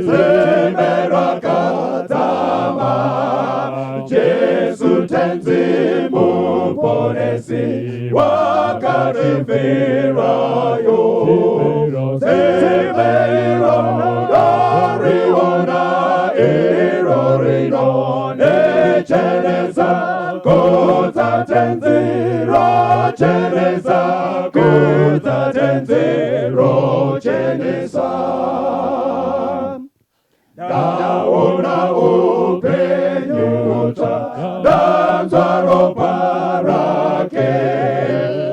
Zemera katama Jesu tenzi muponesi Wakarifira yo Zemera Dariona Irorino Necheneza Kota tenzi Rocheneza Kota tenzi Rocheneza Dauna upenyuta Danzaro parake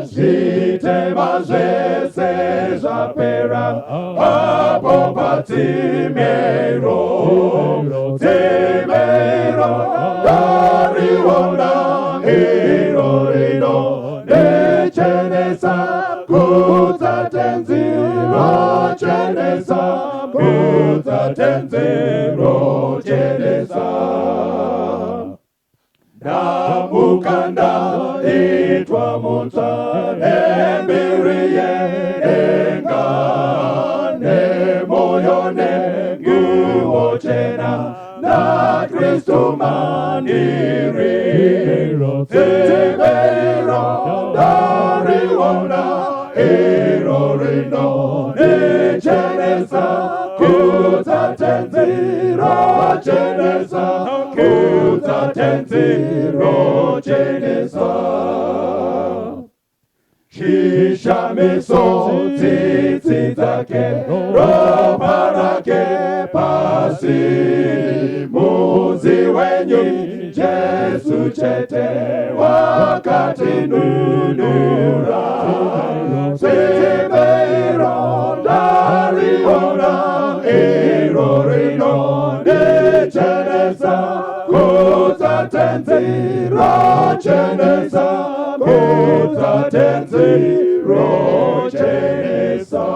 Sitema zese zapera Apo timero Timero Dariona Irorino Nechenesa Kuta tenziro Chenesa Kuta tenziro Chenesa Damukanda itwa muta Embiriye enga Nemoyone guochena Na Kristu maniri Timero Dariona Irorino Nechenesa Kuta tenziro Chenesa Kuta tenziro Chenesa Shishameso titake Roparake pasi Muzi wenyu Jesu chete Wakati nunura Timero Dariona Irorino Nechenesa Kuta tenziro Chenesa Kuta tenziro Chenesa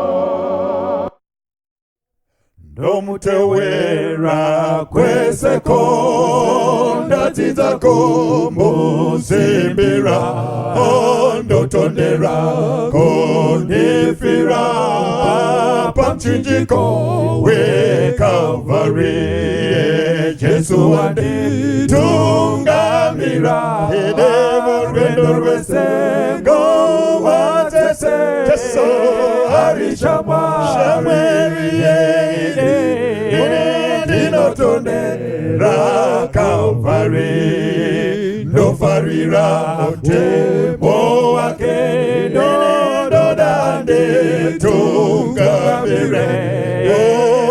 Domutewera kweseko Ndatizako musimbira Ondotondera konifira Pamchinjiko we Calvary Jesu andi tungamira Edemo rwesego watese Jesu harishama Shamweriye Dinotondera Calvary Nofarira otemo wake Nododande tungamire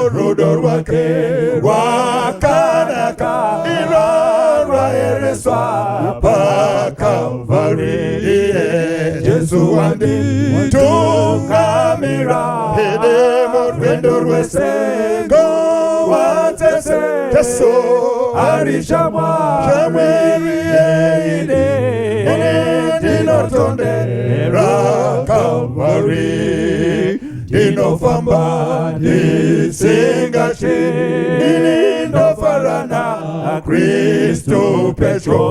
Orodor wake Wakanaka Irara ereswa Pa Calvary Jesu andi tungamira Edemo rwesego watese Jesu harishama Shamweriye Dinotondera Calvary Dinofamba Disingachi Dinofarana Kristo Petro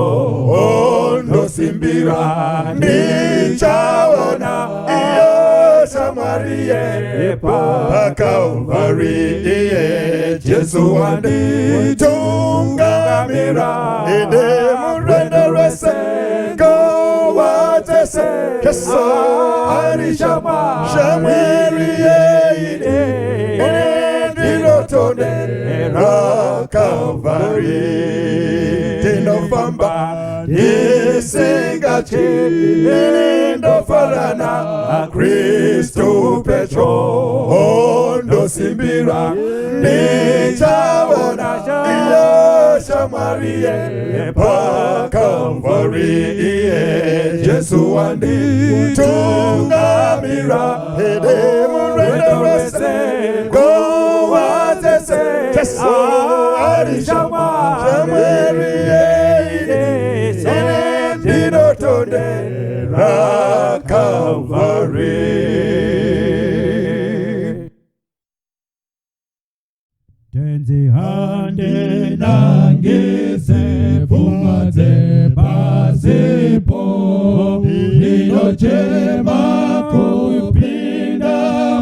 Ondo simbira Nichaona Iyo Samarie Pa Calvary Jesu andi tungamira Edemu renderese Go watese Jesu harishama Shamweriye Dinotondera Calvary Dinofamba Disingachi Dindofarana Kristo Petro Ondo simbira Nichaona Iyo Samarie Pa Calvary Jesu andi tungamira Edemu renderese Go watese Jesu harishama Shamweriye Dinotondera Calvary Tenzi hande nangise Fumaze pasipo Dinochema kupinda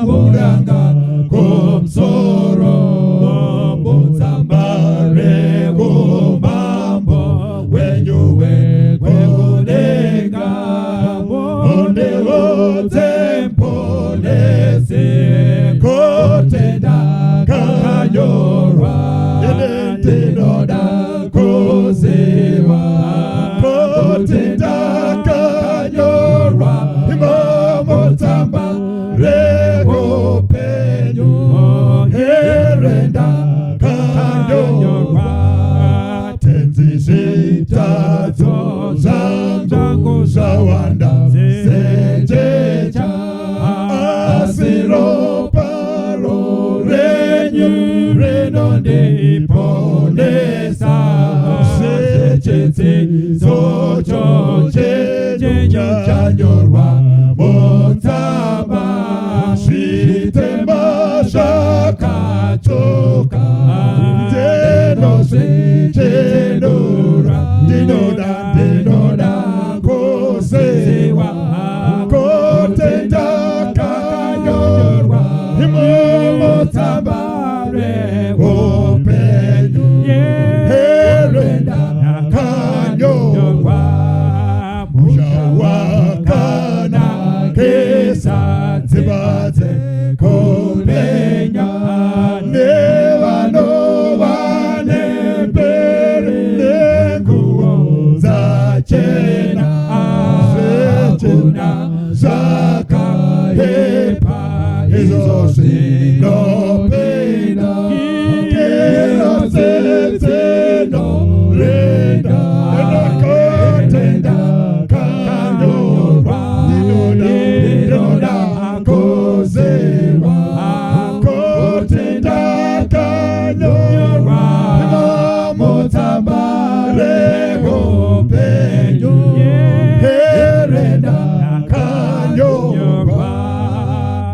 Muranga kumsoro kanyorwa motaba shitema shaka choka dinoda kosewa kotenda kanyorwa motabare openyu herenda kanyorwa mushawakana kesa tibate kopenya nevano vane perenenguo zachena zechena zakahepa izosvinopena kerozeteno reda enakotenda kanyorwa dinoda kozewa kotenda kanyorwa motabare hopenyu herenda kanyorwa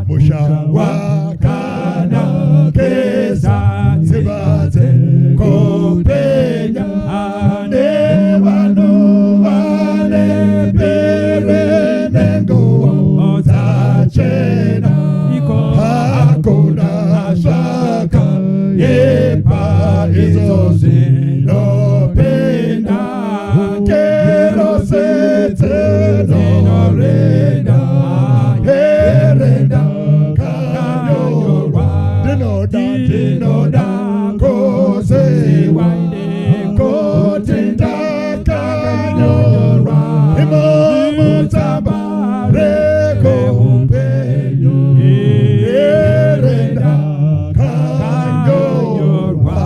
mushawakana kesa zibate kopenya nevano vane perenenguo zachena hakuna shaka yepa izozvinopenda kerosetenorinda herenda kanyorwa dinoda kosewa kotenda kanyorwa imomutabare kohupenyu herenda kanyorwa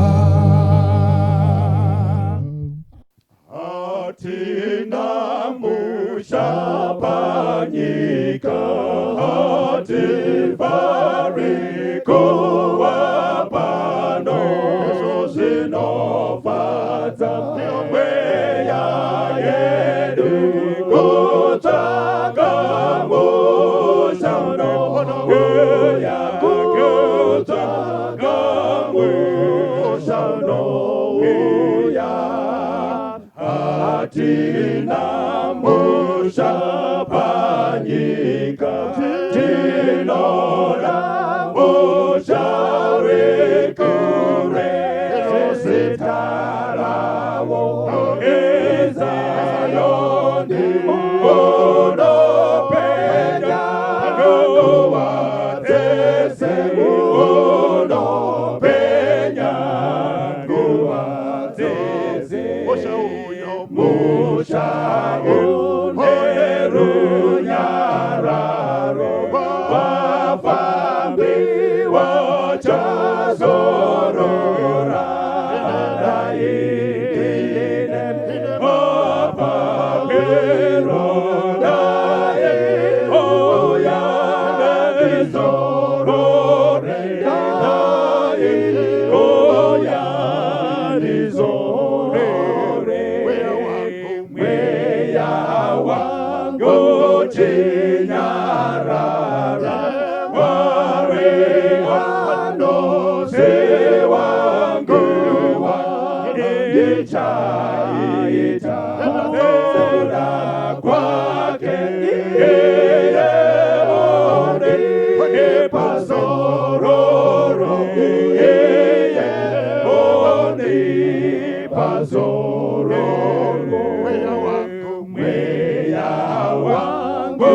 hatina mushapanyika hatifariko wapano zozinofadza mweya yedu kutaka mushano mweya kutaka mushano uya hatina mushapanyika tinora musharikure zositarawo ezayoni unopenya nguvatese unopenya nguvatese musha unerunyararo wafambi wachazorora daine wapapero dae oyanizorore dae oyanizorore mweya wangu chinyarara ware anose wangu wandichaita zera kwake yeye ore epazororo yeye ore pazororo mweya wangu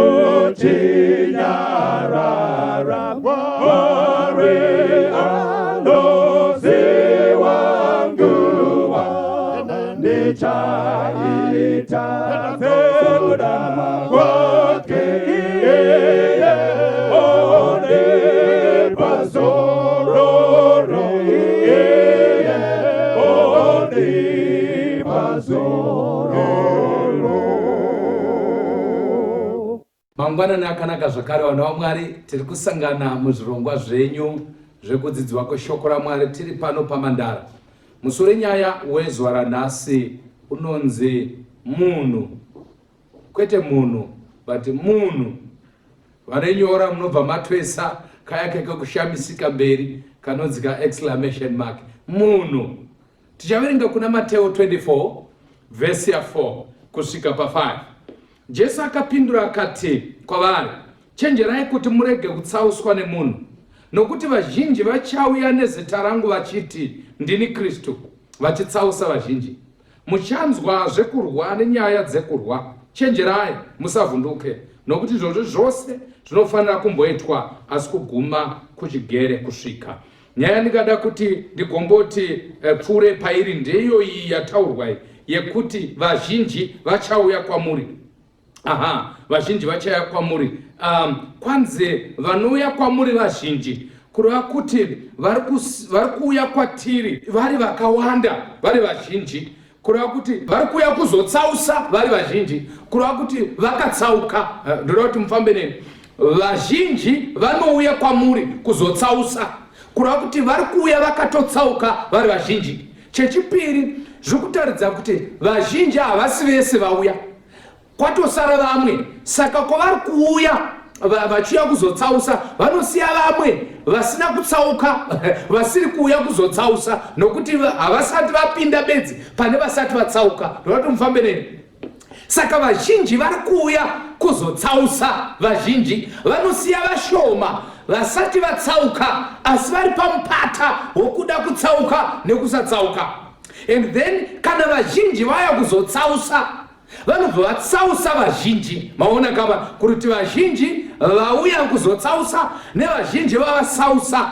chinyarara ware anose wangu wandichaita zera kwake yeye ore pazororo yeye ore pazororo. Mangwanani akanaka zvakare vanhu vaMwari, tiri kusangana muzvirongwa zvenyu zvekudzidzwa kweshoko raMwari tiri pano paMandara. Mushure nyaya wezuva ranhasi unonzi munhu, kwete munhu but munhu vanenyora munobva matwesa kayake kekushamisika mberi kanonzi ka!! Munhu tichaverenga kuna Mateo 24 vhesi ya 4 kusvika pa5. Jesu akapindura akati kwavari, chenjerai kuti murege kutsauswa nemunhu, nokuti vazhinji vachauya nezita rangu vachiti ndini Kristu, vachitsausa vazhinji. Muchanzwa zvekurwa nenyaya dzekurwa. Chenjerai musavhunduke, nokuti izvozvo zvose zvinofanira kumboitwa, asi kuguma kuchigere kusvika. Nyaya ndingada kuti ndigomboti pfuure pairi ndeyo iyi yataurwa yekuti vazhinji vachauya kwamuri. Vazhinji vachauya kwamuri. Kwanze vanouya kwamuri vazhinji kureva kuti vari kuuya kwatiri vari vakawanda, vari vazhinji, kureva kuti vari kuuya kuzotsausa vari vazhinji, kureva kuti vakatsauka. Ndoda kuti mufambe neni. Vazhinji vanouya kwamuri kuzotsausa, kureva kuti vari kuuya vakatotsauka vari vazhinji. Chechipiri, zviri kutaridza kuti vazhinji havasi vese vauya, kwatosara vamwe. Saka kwavari kuuya vachiuya kuzotsausa, vanosiya vamwe vasina kutsauka vasiri kuuya kuzotsausa, nokuti havasati vapinda bedzi pane vasati vatsauka. Ndoda kuti mufambe neni. Saka vazhinji vari kuuya kuzotsausa, vazhinji vanosiya vashoma vasati vatsauka, asi vari pamupata wokuda kutsauka nekusatsauka. And then kana vazhinji vaya kuzotsausa, vanobva vatsausa vazhinji. Maona kava kuti vazhinji vauya kuzotsausa nevazhinji vavasausa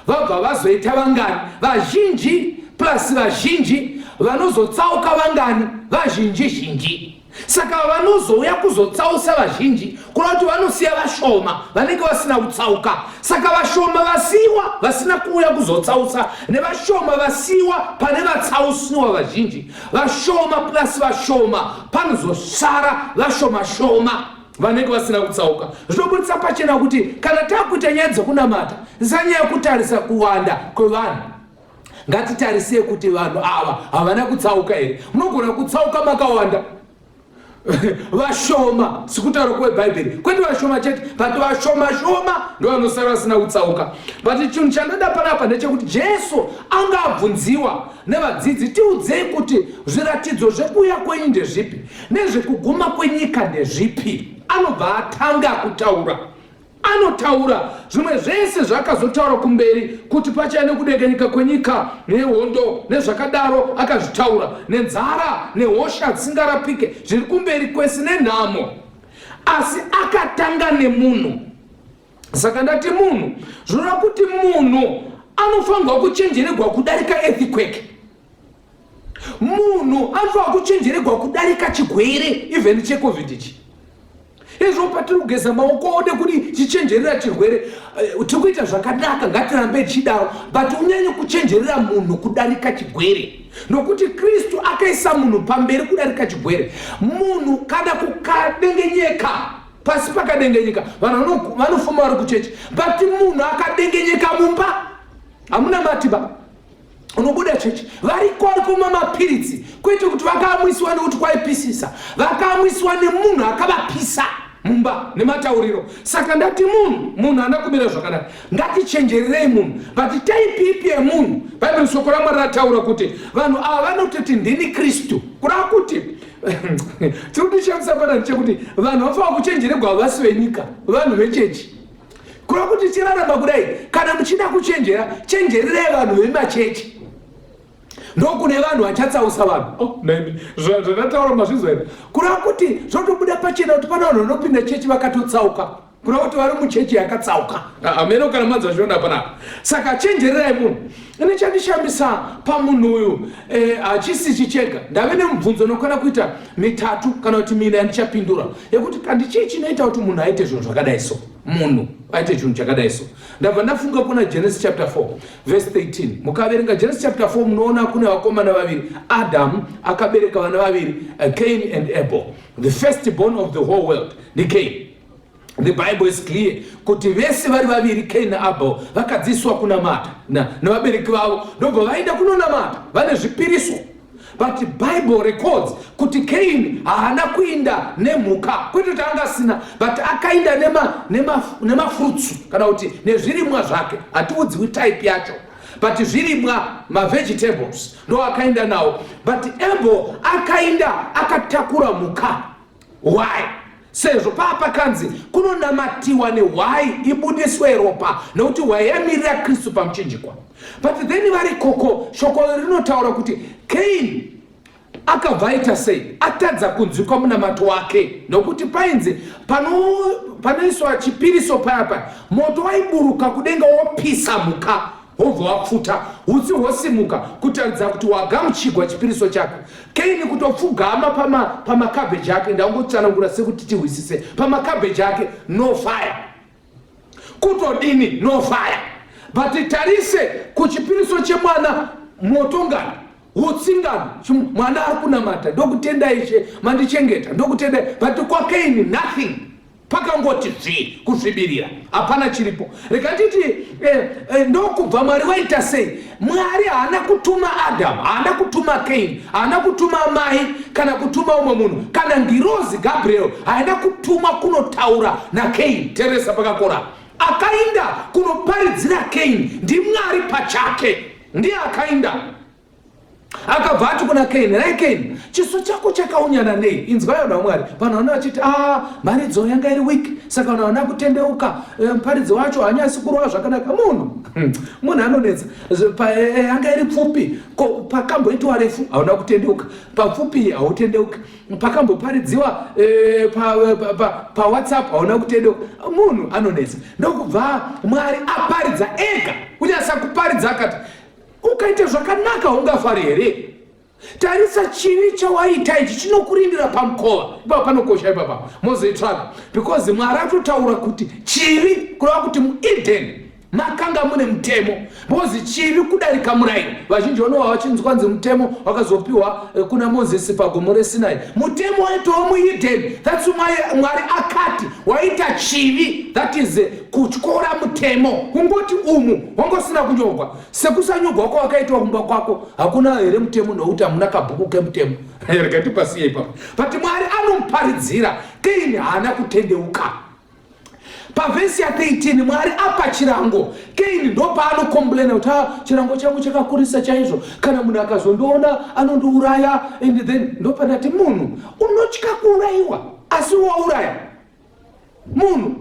vabva vazoita vangani? Vazhinji plus vazhinji vanozotsauka vangani? Vazhinji zhinji. Saka vanozouya kuzotsausa vazhinji kureva kuti vanosiya vashoma vanenge vasina kutsauka. Saka vashoma vasiwa vasina kuuya kuzotsausa, nevashoma vasiwa pane vatsausiwa vazhinji. Vashoma plus vashoma, panozosara vashoma shoma vanenge vasina kutsauka. Zvinobudisa pachena kuti kana takuita nyaya dzekunamata zisanyaya kutarisa kuwanda kwevanhu, ngatitarisei kuti vanhu ava havana kutsauka here. Munogona kutsauka makawanda vashoma, sikutaura kwebhaibheri kwete vashoma chete, but vashoma shoma ndo vanosara vasina kutsauka. But chinhu chandada panapa ndechekuti Jesu anga abvunziwa nevadzidzi, tiudzei kuti zviratidzo zvekuuya kwenyu ndezvipi nezvekuguma kwenyika ndezvipi. Anobva atanga kutaura, anotaura zvimwe zvese zvakazotaura kumberi kuti pachane kudengenyeka kwenyika nehondo nezvakadaro, akazvitaura nenzara nehosha dzisingarapike zviri kumberi kwese nenhamo, asi akatanga nemunhu. Saka ndati munhu, zvoreva kuti munhu anofanirwa kuchenjererwa kudarika earthquake. Munhu anofanirwa kuchenjererwa kudarika chigwere, even checovid ichi. Izvo patiri kugeza maoko ode kuti tichenjerera chirwere, tikuita zvakanaka, ngatirambe tichidaro, but unyanye kuchenjerera munhu kudarika chigwere, nokuti Kristu akaisa munhu pamberi kudarika chigwere. Munhu kana kukadengenyeka, pasi pakadengenyeka vanhu vanofamba vari kuchechi, but munhu akadengenyeka mumba hamuna matiba, unobuda chechi. Variko vari kumwa mapiritsi kwete kuti vakaamwisiwa nekuti kwaipisisa, vakaamwisiwa nemunhu akavapisa mumba nematauriro. Saka ndati munhu ana kumira zvakanaka, ngatichenjererei munhu. But taipipi yemunhu, Bhaibheri shoko raMwari rataura kuti vanhu ava vanototi ndini Kristu, kureva kuti tiri kutishamisa panani chekuti vanhu vafanira kuchenjererwa vasi venyika, vanhu vechechi. Kureva kuti tirarama kudai, kana muchida kuchenjera, chenjererai vanhu vemachechi. Ndokune vanhu vachatsausa vanhu. Zvandataura mazvizwa here, kureva kuti zvotobuda pachena kuti pana vanhu vanopinda chechi vakatotsauka, kureva kuti vari muchechi yakatsauka. Ameno kana madzazviona panapa. Saka chenjererai munhu. Ine chandishambisa pamunhu uyu hachisi chichega. Ndave nemubvunzo nokwana kuita mitatu kana kuti mina yandichapindura, yekuti kandi chii chinoita kuti munhu aite zvinhu zvakadai so. Munhu aite chinhu chakadai so. Ndabva ndafunga kuna Genesis chapter 4 verse 13. Mukaverenga Genesis chapter 4 munoona kuna vakomana vaviri. Adam akabereka vana vaviri, Cain and Abel. The firstborn of the whole world, the Cain. The Bible is clear kuti vese vari vaviri, Cain na Abel, vakadziswa kunamata na vabereki vavo, ndobva vaenda kunonamata, vane zvipiriso. but Bible records kuti Cain haana kuinda nemhuka, kwete kuti anga asina, but akainda nema fruits kana kuti nezvirimwa zvake, hatiudziwi type yacho, but zvirimwa vegetables ndo akainda nawo. But Abel akainda akatakura mhuka. Why? Sezvo papa kanzi kunonamatiwa nehwai ibudiswe ropa, nokuti hwai yamirira Kristu pamuchinjikwa. But then vari koko shoko rinotaura kuti Cain akabva aita sei, atadza kunzwikwa munamato wake, nokuti painzi panoiswa chipiriso paya moto waiburuka kudenga wopisa mhuka, wobva wapfuta, utsi hwosimuka kutaridza kuti wagamuchigwa chipiriso chake. Cain kutopfugama pamakabeji ake, ndangotsanangura sekuti tihwisise, pamakabeji ake no fire, kutodini no fire. But tarise kuchipiriso chemwana moto ngani, utsi ngani, mwana ari kunamata, ndokutenda Ishe mandichengeta, ndokutenda. But kwa Cain nothing, pakangoti kuzvibirira, hapana chiripo. Rekatiti ndokubva Mwari waita sei. Mwari haana kutuma Adam, haana kutuma Cain, haana kutuma mai kana kutuma umwe munhu, kana ngirozi Gabriel haana kutuma kunotaura na Cain. Teresa pakakora akainda kunoparidzira Cain, ndiMwari pachake ndiye akainda. Akabva ati kuna Cain, rai Cain, chiso chako chakaunyana nei? Inzwa yona Mwari. Vanhu vana vachiti mharidzo yanga iri weak, saka vanhu vana kutendeuka, muparidzi wacho haanyasi kurova zvakanaka. Munhu anonetsa. Yanga iri pfupi, pakamboitwa refu hauna kutendeuka, papfupi hautendeuki, pakamboparidziwa paWhatsApp hauna kutendeuka. Munhu anonetsa. Ndokubva Mwari aparidza ega, kunyasa kuparidza akati, ukaita zvakanaka ungafari here? Tarisa chivi chawaita ichi chinokurindira pamukova. Ipapo panokosha ipapo mozoitsvaga, because Mwari atotaura kuti chivi kureva kuti muEden makanga mune mutemo, because chivi kudarika murayiro. Vazhinji vanova vachinzwa nzi mutemo wakazopiwa kuna Mozisi pagomo reSinai. Mutemo waitova muEden. That's why Mwari akati waita chivi, that is kutyora mutemo, kungoti umu wangosina kunyorwa. Sekusanyurwa kwa wakaitwa kumba kwako hakuna here mutemo, nokuti hamuna kabhuku kemutemo. Rekati pasiye ipapo. But Mwari anomuparidzira. Cain haana kutendeuka. Pavesi ya 13 Mwari apa chirango. Cain ndo paanokomplaina kuti chirango changu chakakurisa chaizvo, kana munhu akazondiona anondiuraya. And then ndo panati munhu unotya kuurayiwa asi wauraya munhu.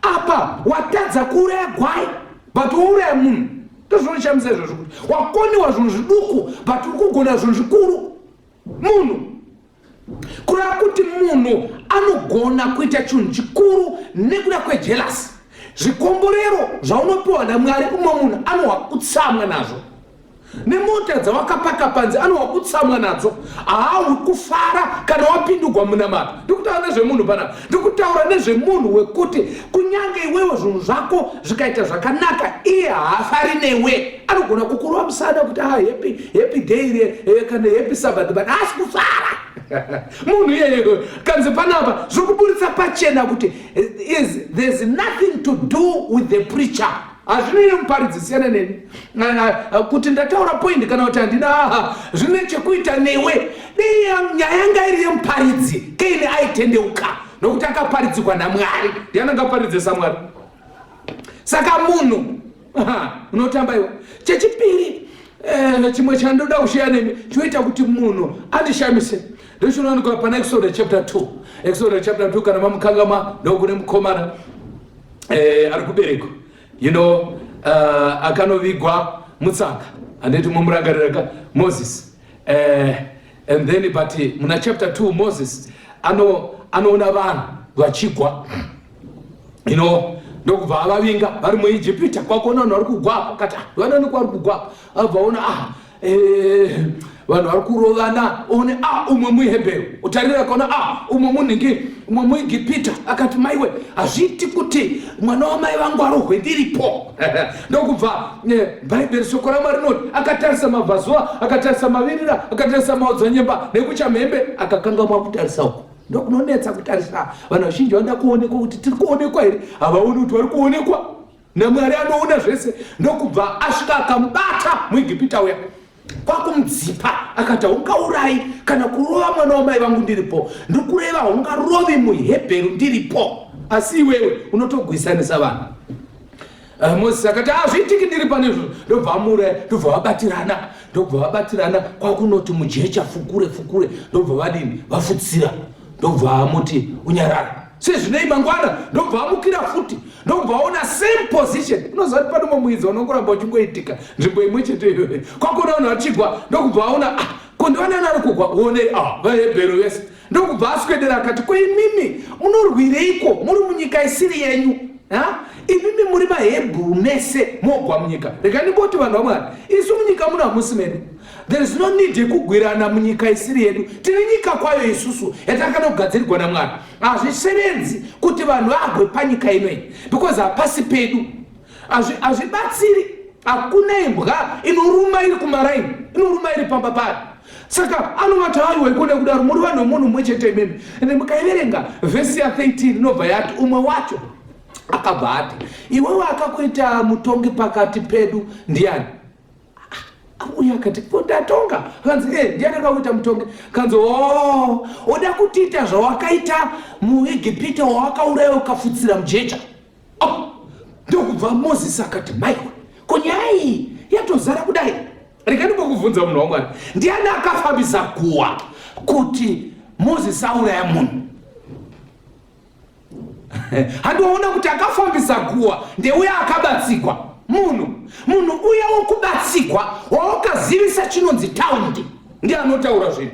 Apa watadza kuuraya gwai but wauraya munhu. Ndozvinoshamisa izvozvo kuti wakoniwa zvinhu zviduku but uri kugona zvinhu zvikuru. Munhu kureva kuti munhu anogona kuita chinhu chikuru nekuda kwejelasi. Zvikomborero zvaunopiwa naMwari, umwe munhu anohwa kutsamwa nazvo. Nemota dzawakapaka panze anohwa kutsamwa nadzo, haawi kufara kana wapindugwa munamato. Ndikutaura nezvemunhu panapa, ndikutaura nezvemunhu wekuti kunyange iwewe zvinhu zvako zvikaita zvakanaka, iye haafari newe. Anogona kukurova musana kuti happy day kana happy Sabbath, but haasi kufara. Munhu iyeyo kanzi panapa zvokuburitsa pachena kuti there's nothing to do with the preacher. Hazvine muparidzi siyana neni. Kuti ndataura point kana kuti handina, zvine chekuita newe. Nyaya yanga iri yemuparidzi. Cain aitendeuka nokuti akaparidzirwa naMwari. Ndiani angaparidzisa Mwari? Saka munhu unotamba iwe. Chechipiri chimwe chandoda kusheya nemi choita kuti munhu andishamise ndochinowanikwa pana Exodus chapter 2. Exodus chapter 2 kana mamukangama ndokune mukomana ari kuberekwa, akanovigwa mutsanga andeti mumurangarira Moses. And then but muna chapter 2 Moses anoona vanhu vachigwa, ndokubva avavinga vari muIjipita. Kwakuona vanhu vari kugwa, akati vanonikwa vari kugwa, abvaona vanhu vari kurovana, one umwe muHebheru, utarira kaona umwe munhingi, umwe muIjipita. Akati maiwe, hazviti kuti mwana wamai vangu arohwe ndiripo. Ndokubva Bhaibheri shoko raMwari rinoti akatarisa mabvazuva, akatarisa mavirira, akatarisa maodzanyemba nekuchamhembe, akakangamwa kutarisa uko. Ndokunonetsa kutarisa. Vanhu vazhinji vanoda kuonekwa kuti tiri kuonekwa here, havaoni kuti vari kuonekwa naMwari. Anoona zvese. Ndokubva asvika akamubata muIjipita uya, kwakumudzipa akati ungaurayi kana kurova mwana wamai vangu ndiripo, ndikureva ungarovi muHebheru ndiripo, asi iwewe unotogwisanisa vanhu. Mozisi akati zviitiki ndiri pane izvo, ndobva vabatirana kwakunoti mujecha fukure, ndobva vadini vafutsira, ndobva amuti unyarara. Sezvinei mangwana ndobva amukira futi, ndobva aona same position. Unoziva kuti pane mumwedzi unongoramba uchingoitika nzvimbo imwe chete iyoyo. Kwakona vanhu vachigwa ndokubva aona kondiwana nari kugwa uone vaHebheru vese, ndokubva aswedera akati koimimi munorwireiko muri munyika isiri yenyu? Imimi muri vaHebheru mese mogwa munyika. Rega ndingoti vanhu vamwari, isu munyika muna hamusi medu. There is no need yekugwirana munyika isiri yedu. Tine nyika kwayo isusu yatakanogadzirirwa naMwari. Hazvisevenzi kuti vanhu vagwe panyika inoyi because hapasi pedu. Hazvibatsiri. Hakuna imbwa inoruma iri kumaraini, inoruma iri pamba pari. Saka anovati aiwa ikone kudaro muri vanhu vemunhu mumwe chete imimi. Ende mukaiverenga vhesi ya13 inobva yati umwe wacho akabva ati iwewe akakuita mutongi pakati pedu ndiani? Uya akati ndatonga. Kanzi ndiani akakuita mutongi? Kanzi oda kutiita zvawakaita muIgipita wawakauraya ukafutsira mujecha. Ndokubva Mozisi akati maiwe konyaya iyi yatozara kudai. Rega ndimbokubvunza munhu waMwari, ndiani akafambisa guwa kuti Mozisi auraya munhu? Handiona kuti akafambisa guwa ndeuya akabatsikwa munhu uya wokubatsikwa wawakazivisa chinonzi taundi ndiye anotaura zvinhu.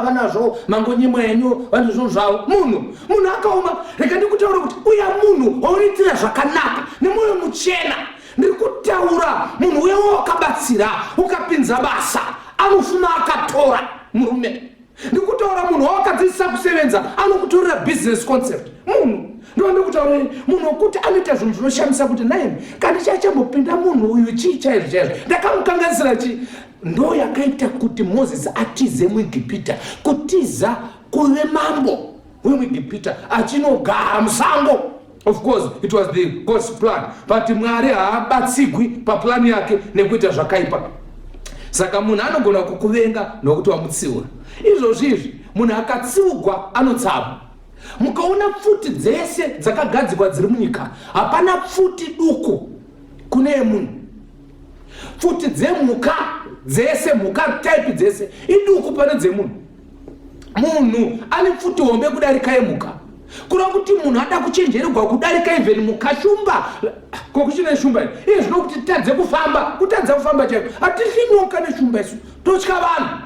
Vanazvo mangonyimo enyu vanhu zvinhu zvavo. Munhu akaoma. Rega ndikutaura kuti uya munhu waunitira zvakanaka nemwoyo muchena. Ndiri kutaura munhu uya wawakabatsira ukapinza basa anofuma akatora murume. Ndiri kutaura munhu wawakadzidzisa kusevenza anokutorera business concept. Munhu ndikutaura munhu wokuti anoita zvinhu zvinoshamisa kuti naimi kana chachambopinda munhu uyu chii chaizvo ndakamukanganisira chii. Ndo yakaita kuti Mozisi atize muIgipita, kutiza kuve mambo wemuIgipita achinogara musango. Of course it was the God's plan, but Mwari haabatsigwi papulani yake nekuita zvakaipa. Saka munhu anogona kukuvenga nokuti wamutsiura. Izvozvizvi munhu akatsiurwa anotsava. Mukaona pfuti dzese dzakagadzikwa dziri munyika, hapana pfuti duku kune yemunhu. Pfuti dzemhuka dzese, mhuka type dzese iduku pane dzemunhu. Munhu ane pfuti hombe kudarika yemhuka. Kureva kuti munhu ada kuchenjererwa kudarika even mhuka shumba. Kokuchine shumba izvi zvinokuti tadze kufamba, kutadza kufamba chaiko. Hatihinoka neshumba isu, totya vanhu.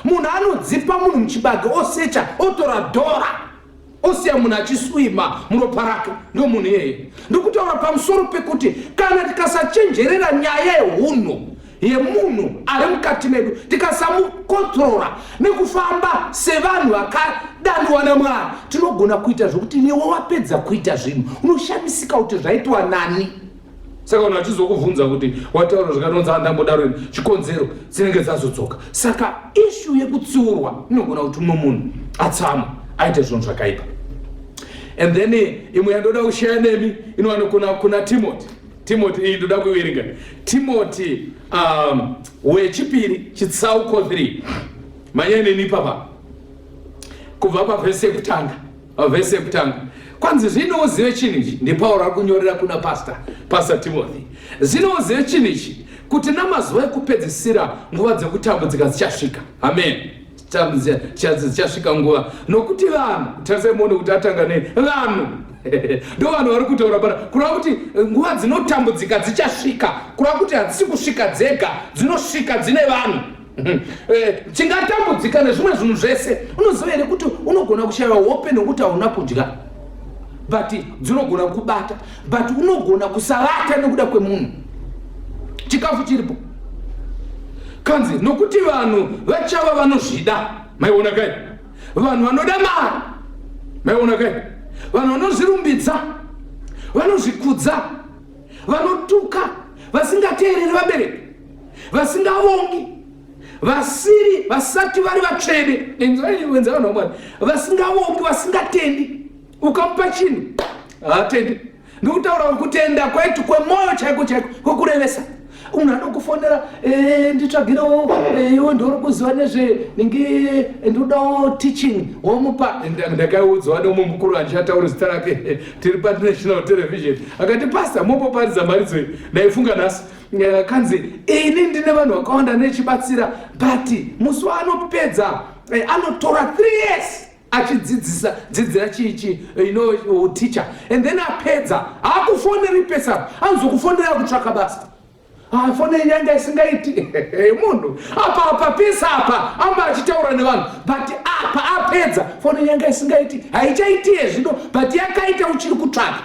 Munhu anodzipa munhu muchibage osecha otora dhora osiya munhu achiswima muropa rake, ndo munhu iyeye. Ndikutaura pamusoro pekuti kana tikasachenjerera nyaya yeunhu yemunhu ari mukati medu, tikasamukontrora nekufamba sevanhu vakadanwa naMwari, tinogona kuita zvokuti newe wapedza kuita zvinhu unoshamisika kuti zvaitwa nani. Saka vanhu vachizokubvunza kuti wataura zvakanonzi andambodaro chikonzero dzinenge dzazodzoka. Saka ishu yekutsiurwa inogona kuti mumwe munhu atsama aite zvinhu zvakaipa. And then imwe yandoda kushaya nemi inowanikwa kuna Timothy iyi ndoda kuverenga Timothy wechipiri chitsauko 3 manyaya neni papa kubva pavhesi yekutanga. Kwanzi zvinozive chinhu ichi ndiPauro akunyorera kuna Pastor Timothy. Zvinozive chinhu ichi kuti namazuva ekupedzisira nguva dzekutambudzika dzichasvika. Amen. Dzichasvika nguva nokuti vanhu tarise munhu kuti atanga vanhu ndo vanhu vari kutaura pana kureva kuti nguva dzinotambudzika dzichasvika, kureva kuti hadzisi kusvika dzega, dzinosvika dzine vanhu. Chingatambudzika nezvimwe zvinhu zvese. Unoziva here kuti unogona kushayiwa hope nokuti hauna kudya, but dzinogona kubata, but unogona kusavata nekuda kwemunhu. Chikafu chiripo. Kanzi nokuti vanhu vachava vanozvida. Maiona kai? Vanhu vanoda mari. Maiona kai? Vanhu vanozvirumbidza, vanozvikudza, vanotuka, vasingateereri vabereki, vasingavongi, vasati vari vatsvene. Enza vanhu vaMwari, vasingavongi, vasingatendi. Ukamupa chinhu haatendi. Ndikutaura kutenda kwaiti kwemoyo chaiko kwekukurevesa. unada kufonera nditsvagirewo iwe ndori kuziva nezve ninge ndodawo teaching womupa. Ndakaudzwa nomumwe mukuru andichataura zita rake tiri paNational Television akati pastor mopoparidza maridzo ndaifunga nhasi kanzi ini ndine vanhu vakawanda nechibatsira but musi waanopedza anotora 3 years achidzidzira chichi teacher and then apedza akufoneri pesa anozokufonera kutsvaka basa fone nyanga isingaiti munhu apa pesa apa amba achitaura nevanhu but apa apedza fone nyanga isingaiti haichaitiye zvino but yakaita uchiri kutsvaka.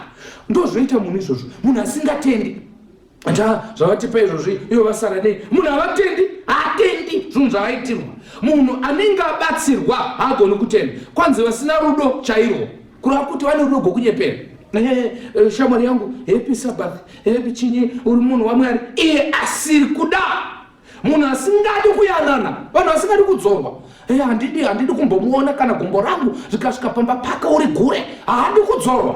Ndozvoita munhu izvozvo, munhu asingatendi zvavatipa izvozvi ivo vasara nei. Munhu havatendi haatendi zvinhu zvavaitirwa. Munhu anenge abatsirwa haagoni kutenda. Kwanzi vasina rudo chairwo kureva kuti vane rudo rwokunyepera. Shamwari yangu happy Sabbath, happy chinyi, uri munhu waMwari, iye asiri kuda. Munhu asingadi kuyanana, vanhu vasingadi kudzorwa. Handidi kumbomuona kana gumbo rangu zvikasvika pamba paka uri gure, haadi kudzorwa.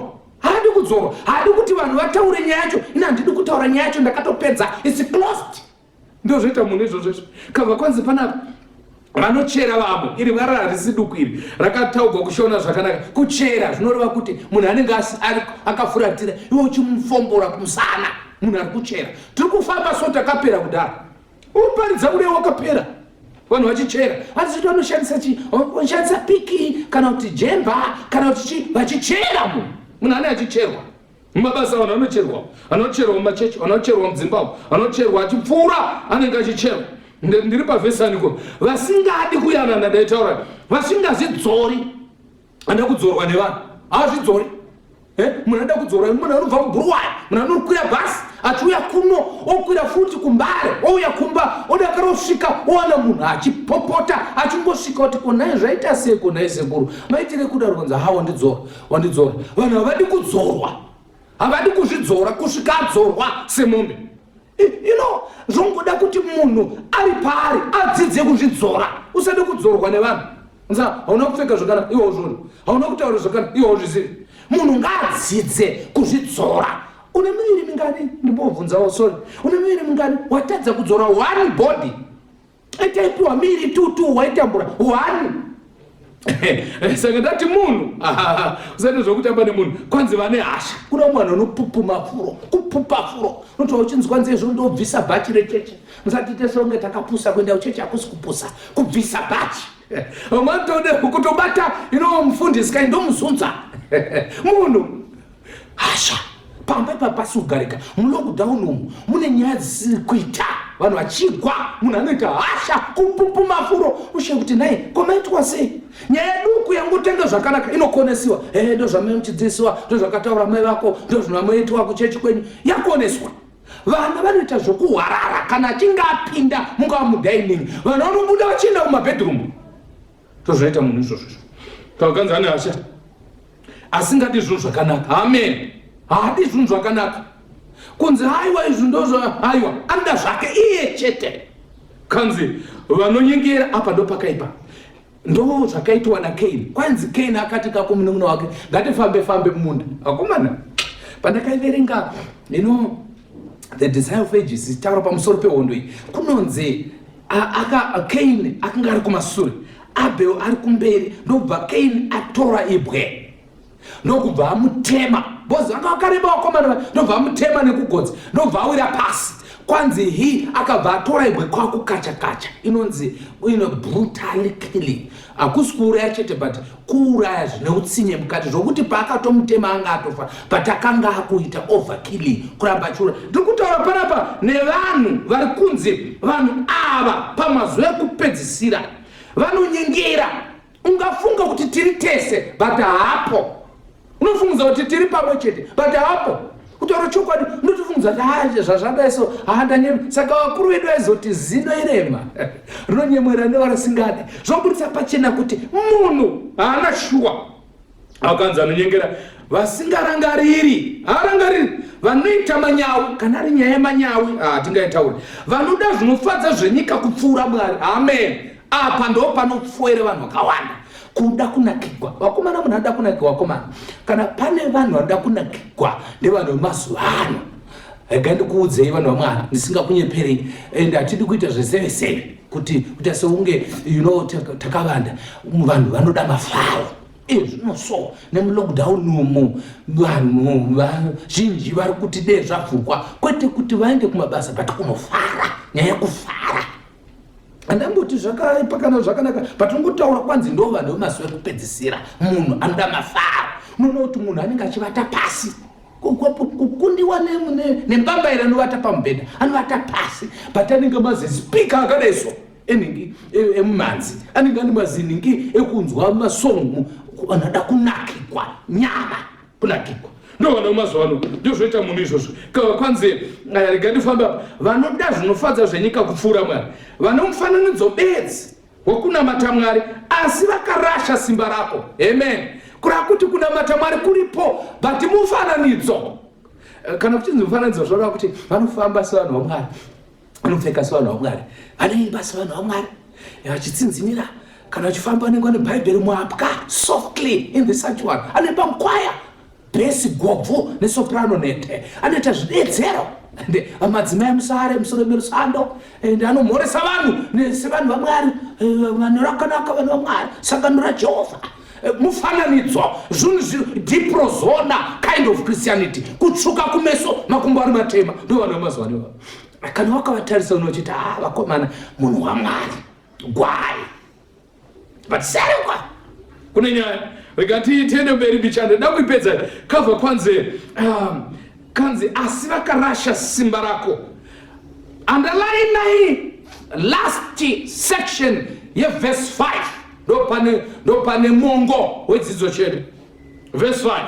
Haadi kuti vanhu vataure nyaya yacho. Ina handidi kutaura nyaya yacho, ndakatopedza, it's closed. Ndozvoita munhu izvozvo. Kabva kwanzi panapa vanochera vamwe, iri vara harisi duku iri rakataugwa kushona zvakanaka. Kuchera zvinoreva kuti munhu anenge akafuratira iwe uchimufombora kumusana, munhu ari kuchera. Tiri kufamba so takapera kudhara, uparidza uri wakapera. Vanhu vachichera asi kuti vanoshandisa piki kana kuti jemba kana kuti vachichera. Munhu ane achicherwa mumabasa vanhu anocherwa mumachechi, anocherwa mudzimbabwe, anocherwa achipfuura anenge achicherwa. Ndiri pavhesaniko vasingadi kuyanana, ndaitaura vasingazvidzori. Anda kudzorwa nevanhu havazvidzori. Munhu anoda kudzorwa munhu anobva muBuruwayo, munhu anokwira bhasi achiuya kuno okwira futi kuMbare ouya kumba odakara osvika owana munhu achipopota achingosvika kuti konai zvaita sei konai sekuru maitire kudaro kunza wandidzora. Vanhu havadi kudzorwa, havadi kuzvidzora kusvika adzorwa semombe. Zvongoda kuti munhu ari paari adzidze kuzvidzora, usade kudzorwa nevanhu. Hauna kupfeka zvakanaka iwo uzvoni, hauna kutaura zvakanaka iwo uzvizivi. Munhu ngaadzidze kuzvidzora. Une miviri mingani? Ndimbobvunzawo sorry. Une miviri mingani? Watadza kudzora one body. Etaipiwa miri tutu waitambura one. Saka ndati munhu usati zvokutamba nemunhu kwanzi vane hasha. Kuna mwana unopupuma furo, kupupa furo. Noti uchinzwa nzezvo ndobvisa bhachi recheche. Musatite songe takapusa kuenda kucheche hakusi kupusa, kubvisa bhachi. Mwatode kutobata mufundisi kai ndomuzunza. Munhu hasha pamba papasi kugarika mulockdown umu mune nyaya dzisiri kuita, vanhu vachigwa, munhu anoita hasha kupupuma furo ushe kuti nai komaitwa sei. Nyaya duku yangotenga zvakanaka inokonesiwa. Ndo zvamuchidzisiwa, ndo zvakataura mai vako, ndo zvinoitwa kuchechi kwenyu, yakoneswa. Vana vanoita zvokuhwarara kana achinge apinda mungava mudining, vanhu vanobuda vachienda kumabedroom. Tozvaita munhu izvozvo kakanzi ane hasha asingadi zvinhu zvakanaka. Amen. Haadi zvinhu zvakanaka. Kunzi haiwa izvi ndozvo haiwa anoda zvake iye chete. Kanzi vanonyengera apa ndo pakaipa. Ndo zvakaitwa naKaini. Kwanzi Kaini akati kakumunun'una wake ngatifambe mumunda. Akomana pandakaiverenga the desire of ages taura pamusoro pehondo iyi kunonzi Kaini akanga ari kumashure, Abel ari kumberi, ndobva Kaini atora ibwe ndokubva amutema. Bozi anga akareba wakomana ndobva amutema nekugodzi ndobva awira pasi. Kwanzi akabva atora ibwe kwakukacha inonzi brutal killing. Hakusi kuuraya chete but kuuraya zvine utsinye mukati zvokuti paakatomutema anga atofa but akanga akuita overkilling kuramba achiuraya. Ndiri kutaura panapa nevanhu vari kunzi vanhu ava pamazuva ekupedzisira vanonyengera. Ungafunga kuti tiri tese but hapo. Unofunga kuti tiri pamwe chete but hapo. Kutaura chokwadi ndotifunga kuti zvazvadaiso haandanyema. Saka vakuru vedu vaizoti zino irema rinonyemwera nevarasingadi. Zvobudisa pachena kuti munhu haana shuwa. Akanzi anonyengera vasingarangariri, haarangariri. Vanoita manyawi kana ari nyaya yemanyawi hatingaitauri. Vanoda zvinofadza zvenyika kupfuura Mwari. Amen. Apa ndo panopfuere vanhu vakawanda. Kuda kunakirwa vakomana, munhu anoda kunakirwa vakomana. Kana pane vanhu vanoda kunakirwa nevanhu vemazuva ano Ngandikuudzei vanhu vaMwari ndisingakunyeperei ende hatidi kuita zveseve kuti aseunge takavanda vanhu vanoda mafaro. Zvinoso nemulockdown umu vanhu vazhinji vari kuti dei zvabvukwa kwete kuti vaende kumabasa but kunofara, nyaya yekufara. Andamboti zvakaipa kana zvakanaka patingotaura kwanzi ndo vanhu vemasuwo ekupedzisira munhu anoda mafaro. Unoona kuti munhu anenge achivata pasi kukundiwa nembambaira anovata pamubhedha anovata pasi but anenge mazi speaker akadaiso eningi emumanzi anenge ane maziningi ekunzwa masongo anoda kunakikwa nyama kunakikwa. Ndo vana vemazuva ano ndozvoita munhu izvozvo. Kwanzi rega ndifamba vanoda zvinofadza zvenyika kupfuura Mwari vane mufananidzo bedzi wokunamata Mwari asi vakarasha simba rako. Amen. Kuri kuti kunamata Mwari kuripo but mufananidzo. Kana kuti mufananidzo zvaura kuti vanofamba sevanhu vaMwari, vanopfeka sevanhu vaMwari, vanoimba sevanhu vaMwari, vachitsinzinira kana vachifamba vanenge vane bhaibheri muapwa softly in the sanctuary, anoimba mukwaya besi gobvu nesoprano nete, anoita zvidedzero ende madzimai musare musoro merusando ende anomhoresa vanhu sevanhu vaMwari, vanhu rakanaka vanhu vaMwari, sangano raJehovha. Mufananidzo zvinhu diprozona kind of Christianity, kutsvuka kumeso makumbo ari matema. Ndo vanhu vemazuva ano kana wakavatarisa unochiti vakomana munhu waMwari gwai but serikwa kune nyaya. Rega tiende mberi bichande ndakuipedza cover kanzi asi vakarasha simba rako. Underline last section ye verse 5 ndo pane mongo wedzidzo chedu. Verse 5,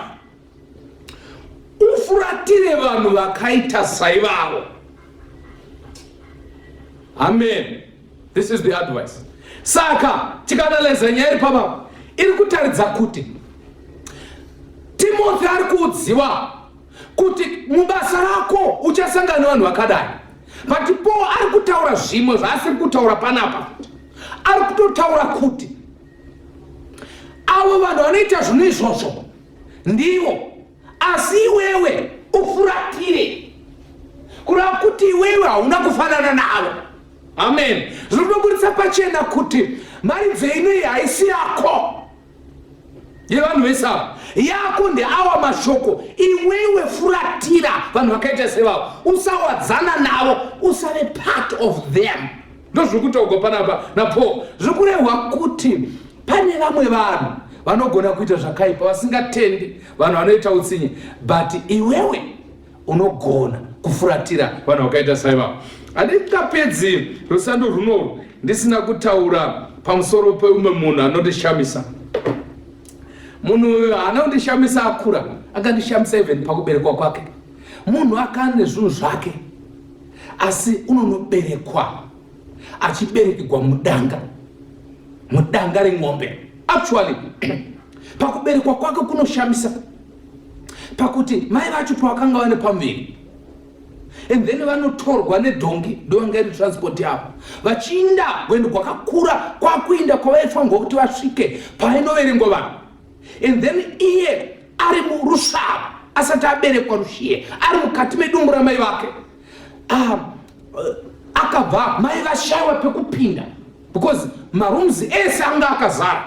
ufuratire vanhu vakaita saivavo. Amen. This is the advice. Saka tikadaleza nyaya papa iri kutaridza kuti Timothy ari kuudziwa kuti mubasa rako uchasangana nevanhu vakadai, but Paul ari kutaura zvimwe zvaasiri kutaura panapa. Ari kutotaura kuti avo vanhu vanoita zvinhu izvozvo ndivo, asi iwewe ufuratire kureva kuti iwewe hauna kufanana navo. Amen. Zvinobudisa pachena kuti maridze ino haisi yako yevanhu vesava, yako ndeawa mashoko. Iwewe furatira vanhu vakaita sevavo, usawadzana navo, usave part of them. Ndo zvokutaurwa panapa naPaul. Zvokurehwa kuti pane vamwe vanhu vanogona kuita zvakaipa, vasingatendi, vanhu vanoita utsinye, but iwewe unogona kufuratira vanhu vakaita saivavo. Handingapedzi rusando runorwo ndisina kutaura pamusoro peumwe munhu anondishamisa. Munhu anondishamisa akura, akandishamisa even pakuberekwa kwake. Munhu akane zvinhu zvake asi unonoberekwa achiberekwa mudanga remwombe. Actually pakuberekwa kwake kunoshamisa pakuti mai vacho pavakanga vane pamuviri and then vanotorwa nedhongi ndovanga iri transport yavo vachiinda rwendo rwakakura kwakuinda kwavaifanirwa kuti vasvike painoverengwa vanhu, and then iye ari murusava asati aberekwa rushiye, ari mukati medumbu ramai vake, akabva mai vashayiwa pekupinda because marooms ese anga akazara.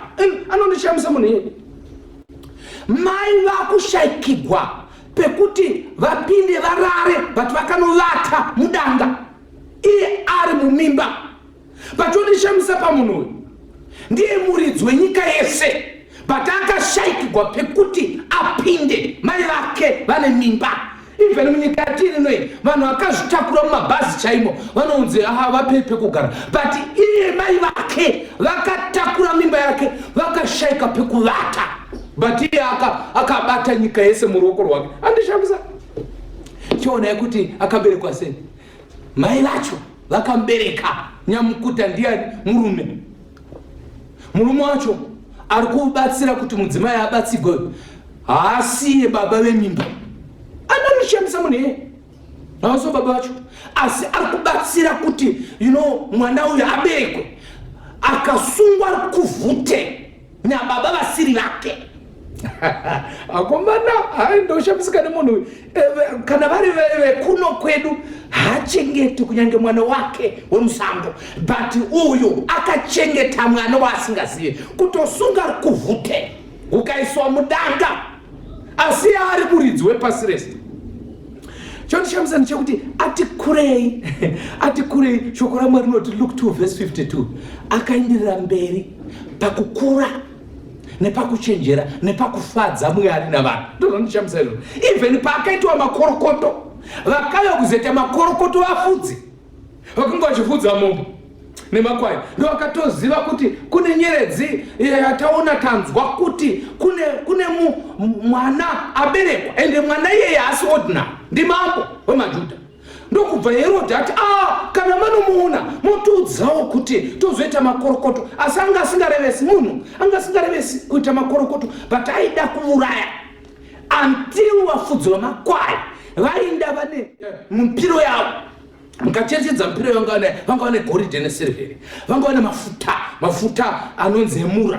Anondishamisa munhu iye. Mai vakushayikigwa pekuti vapinde varare but vakanovata mudanga, iye ari mumimba. Pachondishamisa pamunhu uyu ndiye muridzi wenyika yese but akashayikigwa pekuti apinde mai vake vane mimba. Even munyika yatiri inoyi vanhu vakazvitakura mumabhazi chaimo vanonzi vape pekugara, but iye mai vake vakatakura mimba yake vakashayika pekuvata, but iye akabata nyika yese muruoko rwake. Andishamisa chionai kuti akaberekwa sei. Mai vacho vakamubereka nyamukuta ndiani? Murume wacho ari kubatsira kuti mudzimai abatsigwe haasiye baba vemimba. Anonishamisa munhu iye, hauso baba vacho, asi ari kubatsira kuti mwana uyu aberekwe akasungwa ari kuvhute nababa vasiri vake. akomana ndoshamisika nemunhu kana vari vekuno kwedu haachengeti kunyange mwana wake wemusango, but uyu akachengeta mwana waasingazivi, kutosunga kuvhute ukaiswa mudanga, asi ari muridzi wepasi rese. Chondishamisa ndechekuti ati kurei shoko raMwari rinoti Luke 2 verse 52, akaenderera mberi pakukura nepakuchenjera nepakufadza Mwari navanhu. Ndozvandishamisa izvozvo. Even paakaitwa makorokoto, vakauya kuzoita makorokoto vafudzi, vakanga vachifudza mombe nemakwai, ndovakatoziva kuti kune nyeredzi yataona tanzwa kuti kune mwana aberekwa, ende mwana iyeye haasi ordinary, ndimambo wemaJudha. Ndokubva Herodhi ati kana manomuona motiudzawo kuti tozoita makorokoto, asi anga asingarevesi munhu, anga asingarevesi kuita makorokoto, but aida kuuraya until vafudzi vemakwai vainda vane mupiro yavo. Mukacherechedza mupiro yavo vanga vane goridhe nesilivheri, vanga vane mafuta anonzi emura,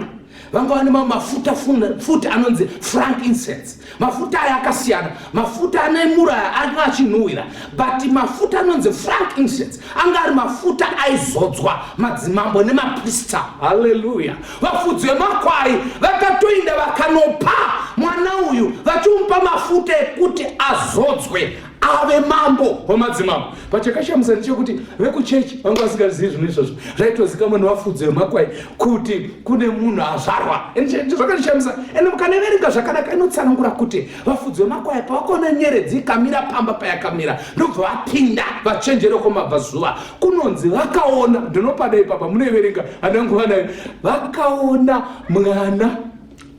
vanga vane mafuta anonzi frankincense. Mafuta aya akasiyana, mafuta ane mura anga achinhuhwira, but mafuta anonzi frankincense anga ari mafuta aizodzwa madzimambo nemaprista. Haleluya! Vafudzi vemakwai vakatoinda vakanopa mwana uyu, vachimupa mafuta ekuti azodzwe ave mambo wamadzimambo. Pachakashamisa ndechekuti vekuchechi vanga vasingazivi zvinhu izvozvo, zvaitozikanwa nevafudzi vemakwai kuti kune munhu azvarwa. Zvakandishamisa, ende mukaneverenga zvakanaka inotsanangura kuti vafudzi vemakwai pavakaona nyeredzi ikamira pamba payakamira, ndobva vapinda vachenjere kwamabvazuva, kunonzi vakaona, ndinopada ipapa munoverenga ananguva nayo, vakaona mwana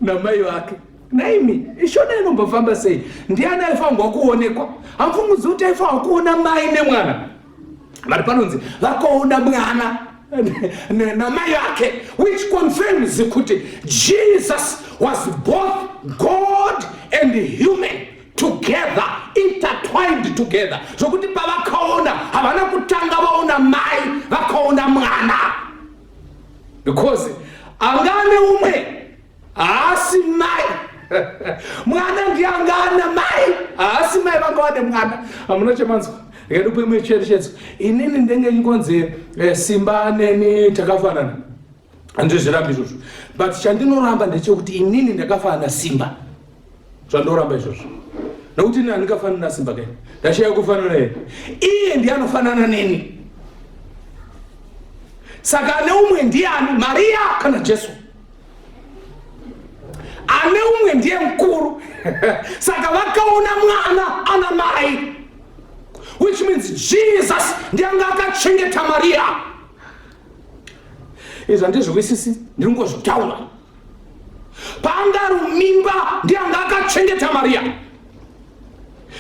namai vake. Naimi, ishona inombofamba sei? Ndiani aifanirwa kuonekwa? Hamufungudzi kuti aifanirwa kuona mai nemwana. Vari panonzi vakaona mwana namai vake, which confirms kuti Jesus was both God and human together, intertwined together. Zvokuti pavakaona havana kutanga vaona mai, vakaona mwana, because angane umwe haasi mai. Mwana ndiangana mai, haasi mai vanga vane mwana. Hamuna chamanzwa ngedupo imwe cherechedzo, inini ndenge ngonzi Simba neni takafanana, handizvirambi izvozvo, but chandinoramba ndechekuti inini ndakafanana Simba, zvandoramba izvozvo, nokuti ini handingafanana naSimba kai, ndashaya kufanana here, iye ndiye anofanana neni. Saka ane umwe ndiani? Maria kana Jesu? Ane umwe ndiye mkuru. Saka vakaona mwana ana mai, which means Jesus ndiye anga akachengeta Maria. Izvi handizvikwisisi, ndingozvitaura. Paangari mimba ndiye anga akachengeta Maria.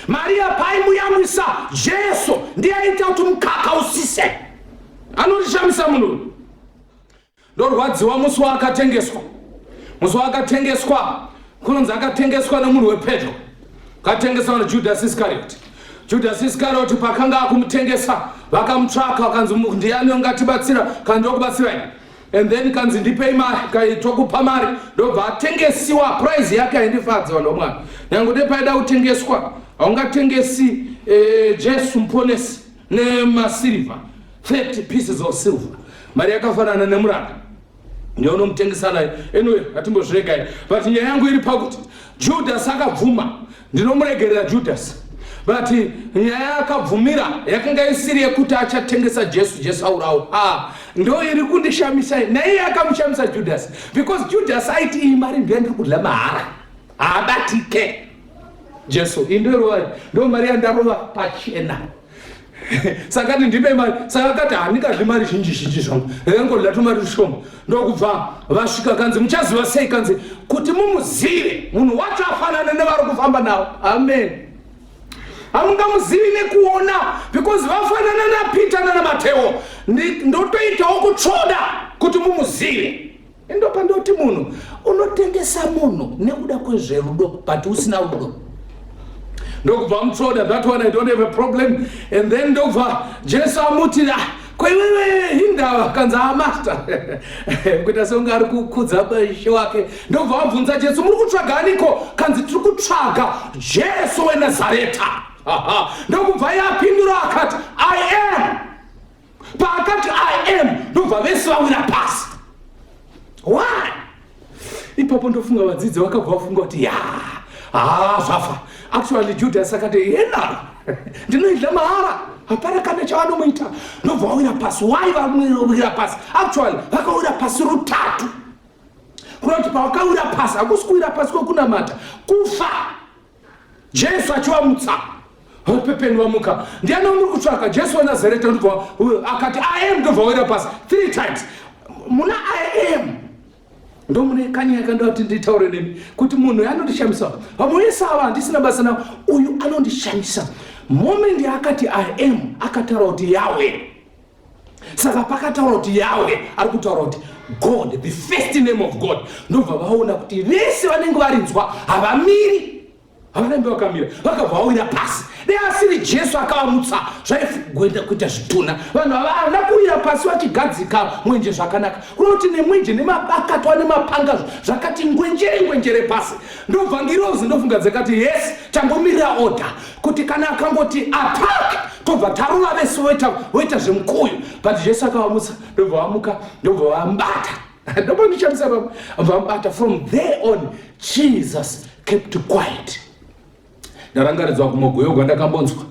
Maria paimuyamwisa Jesu ndiye aita kuti mukaka usise. Anotishamisa munhu. Ndorwadziwa musi waakatengeswa. Musi waakatengeswa, kunonzi akatengeswa nemunhu wePetro, akatengeswa naJudas Iscariot. Judas Iscariot pakanga akumutengesa, vakamutsvaka vakanzi ndiani angatibatsira, kana ndokubatsirai, and then kanzi ndipei mari, kaitwa kupa mari, ndobva atengesiwa. Price yake haindifadzi vanhu vaMwari. Nyange nepaida kutengeswa, haungatengesi Jesu muponesi nemasirivha, 30 pieces of silver. Mari yakafanana nemuranda, ndiye unomutengesa naye. Anyway, hatimbozviregai, but nyaya yangu iri pakuti Judas akabvuma. Ndinomuregerera Judas, but nyaya yakabvumira yakanga isiri yekuti achatengesa Jesu aurawo. Ndo iri kundishamisa, naiye akamushamisa Judas, because Judas aiti iyi mari ndiye ndiri kudla mahara, haabatike. Jesu ndo mari yandarova pachena. Saka ndipe mari, saka akati handingadli mari zhinji zvangu, ndangodla tumari shoma. Ndokubva vasvika kanzi muchaziva sei kanzi kuti mumuzive munhu wacho afanana nevari kufamba navo. Amen. Hamungamuzivi nekuona, because vafanana naPeter nanaMateo. Ndotoitawo kutsvoda kuti mumuzive. Ndopa ndoti munhu unotengesa munhu nekuda kwezverudo, but usina rudo. Ndokubva mutsvoda, that one I don't have a problem. And then ndokubva Jesu amutira kwaiwewe hinda kanza master kuita seunge ari kukudza she wake. Ndobva wabvunza Jesu, muri kutsvaga aniko? Kanzi tiri kutsvaga Jesu weNazareta. Ndokubva yapindura akati I am. Paakati I am ndobva vese vawira pasi. Why? Ipapo ndofunga vadzidzi vakabva vafunga kuti zvafa. Actually Judas akati yena ndinoidla mahara, hapana kana chavanomuita. Ndobva vawira pasi. Why vawira pasi? Actually vakawira pasi rutatu. Kunoti pavakawira pasi hakusi kuwira pasi kwekunamata, kufa. Jesu achivamutsa pepenyu vamuka. Ndiani muri kutsvaka? Jesu weNazareta. Ndobva akati I am, ndobva wawira pasi 3 times. Muna I am ndo mune kanya yakanda kuti nditaure nemi kuti munhu anondishamisa. Vamuisa ava handisina basa nawo, uyu anondishamisa. Moment yakati I am akataura kuti Yahweh. Saka pakataura kuti Yahweh ari kutaura kuti God, the first name of God. Ndobva vaona kuti vese vanenge varinzwa havamiri, havarambi vakamira, vakabva vawira pasi. Dei asiri Jesu akavamutsa zvaigenda kuita zvitunha. Vanhu havana kuwira pasi vachigadzika mwenje zvakanaka. Kunoti nemwenje nemabakatwa nemapanga zvakati ngwenjere pasi. Ndobva ngirozi ndofunga dzakati yes, tangomirira order kuti kana akangoti attack tobva tarova vese voita zvemukuyu. But Jesu akavamutsa, ndobva vamuka, ndobva vambata. Ndobva ndichamisa vambata. From there on Jesus kept quiet. Ndarangaridzwa kumogoyo gwandakambonzwa.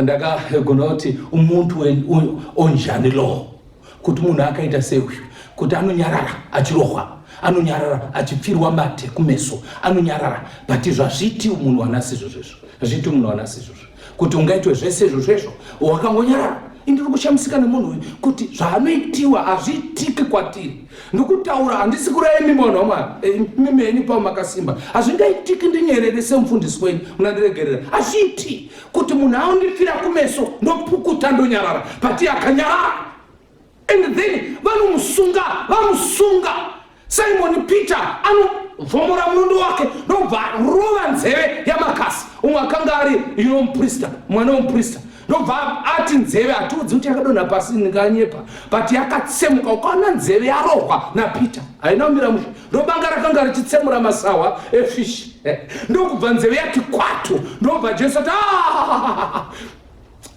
Ndakagona kuti umuntu onjani lo, kuti munhu akaita seuyu, kuti anonyarara achirohwa, anonyarara achipfirwa mate kumeso, anonyarara. But zvazviti munhu anasi izvozvo, zviti munhu anasi izvozvo, kuti ungaitwe zvese izvozvo wakangonyarara. Indiri kushamisika nemunhu kuti zvaanoitiwa hazvitiki kwatiri. Ndikutaura handisi kuraimi mwana waMwari, mimeni pavo makasimba. Hazvingaitiki ndinyerere semufundisi wenyu, munandiregerera. Hazviti kuti munhu aundifira kumeso ndopukuta ndonyarara, pati akanyarara. And then vamusunga. Simon Peter anovhomora munondo wake ndobva rova nzeve yamakasi. Umwe akanga ari muprista, mwana womuprista. Ndobva ati nzeve hatiudzi kuti yakadonha pasi nganyepa, but yakatsemuka. Ukaona nzeve yarohwa naPeter haina kumira musha. Ndobanga rakanga richitsemura masawa efishi. Ndokubva nzeve yati kwatu. Ndobva Jesu ati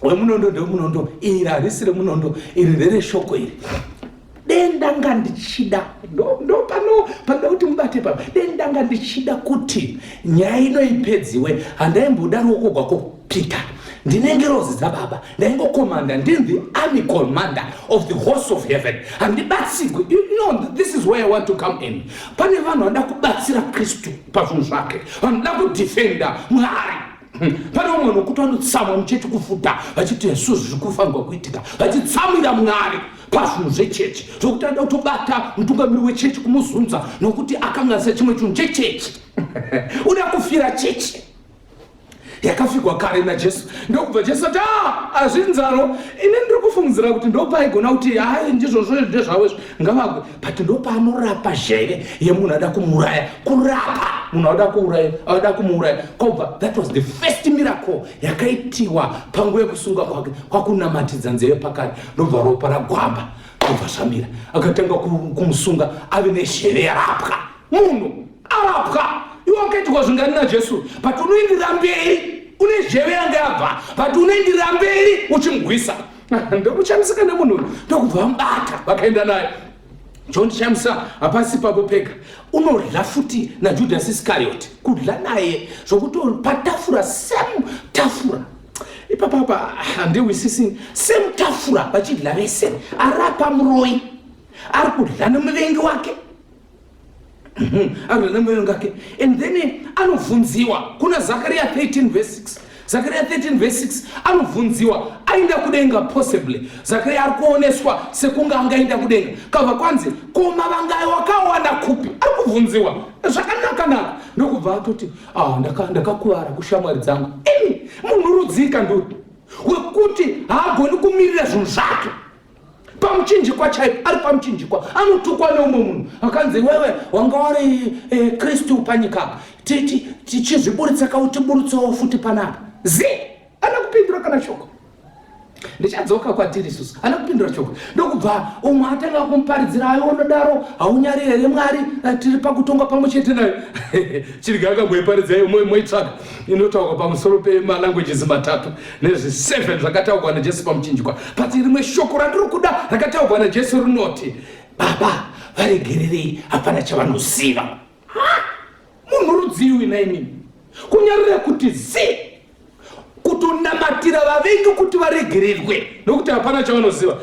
wemunondo ndemunondo, iri harisi remunondo, iri ndereshoko iri. Dendanga ndichida ndo pano kuti mubate papa. Dendanga ndichida kuti nyaya ino ipedziwe. Handaimbodarowo kugwa kuPeter. Ndinengerozi dzababa, ndaingokomanda, ndini the army commander of the hosts of heaven. Handibatsigwe. You know, this is where I want to come in. Pane vanhu vanoda kubatsira Kristu pazvinhu zvake, vanoda kudefenda Mwari. Pane umwe nokuti vanotsamwa muchechi kufuta vachiti isusu zviri kufanirwa kuitika, vachitsamwira Mwari pazvinhu zvechechi, zvokuti anoda kutobata mutungamiri wechechi kumuzunza nokuti akanga sechimwe chinhu chechechi. Uda kufira chechi yakafikwa kare naJesu. Ndokubva Jesu ati hazvinzaro, ine ndiri kufungidzira kuti ndopaigona kuti ndizvozvo ndezvavo ngavagwe, but ndopanorapa zheve yemunhu ada kumuraya. Kurapa munhu ada kumuuraya. Kobva that was the first miracle yakaitiwa panguva yekusunga kwake, kwakunamatidza nzeve pakare. Ndobva ropa ragwamba, ndobva zvamira. Akatanga kumusunga ave nezheve yarapwa. Munhu arapwa. Iwe wakaitwa zvingani naJesu, but unoindira mberi une zheve yanga yabva, but unoindira mberi uchimugwisa. Ndokushamisika nemunhu, ndokubva vamubata vakaenda naye. Chondishamisa hapasi papo pega, unorya futi naJudas Iscariot, kudya naye zvokuti patafura, same tafura. Ipapapa handiwisisi, same tafura vachidya vese. Arapa muroyi, ari kudya nemuvengi wake. And then anovhunziwa kuna Zakaria 13:6. Zakaria 13:6 anovhunziwa aenda kudenga possibly. Zakaria ari kuoneswa sekunga angaenda kudenga. Kabva kwanzi koma vangai wakawana kupi? Ari kuvhunziwa. Zvakanaka. Ndokubva atoti ndakakuwara kushamwari dzangu. Munhu rudzika ndoti wekuti haagoni kumirira zvinhu zvake. Pamuchinjikwa chaipo, ari pamuchinjikwa, anotukwa neumwe munhu. Akanzi wewe wanga wari Kristu panyika, tichizviburitsa kautiburutsawo futi panapa. Anakupindura kana shoko. Ndichadzoka kwatiri isusu ana kupindura choko ndokubva umwe atanga kumuparidzira ayo unodaro haunyari here Mwari tiri pakutonga pamwe chete nayo chirga akangoiparidza moitsvaga inotaurwa pamusoro pemalanguages matatu nezvi7 zvakataurwa naJesu pamuchinjikwa pati rimwe shoko randiri kuda rakataurwa naJesu rinoti Baba varegererei hapana chavanoziva. Munhu rudziwi naimini kunyarira kuti kutonamatira vavengi kuti varegererwe nokuti hapana chavanoziva.